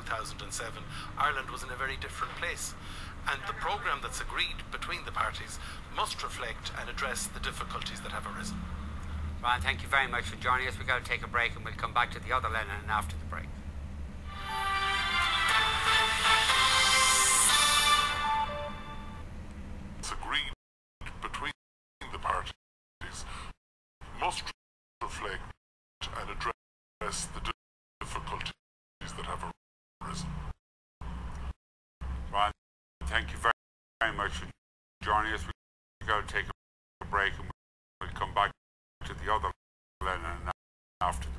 2007, Ireland was in a very different place. And the programme that's agreed between the parties must reflect and address the difficulties that have arisen. Ron, thank you very much for joining us. We've got to take a break and we'll come back to the other Lenihan after the break. It's agreed between the parties must reflect and address the difficulties that have arisen. Ron, thank you very much for joining us. We've got to take a break and we'll come back to the other Lenihan after the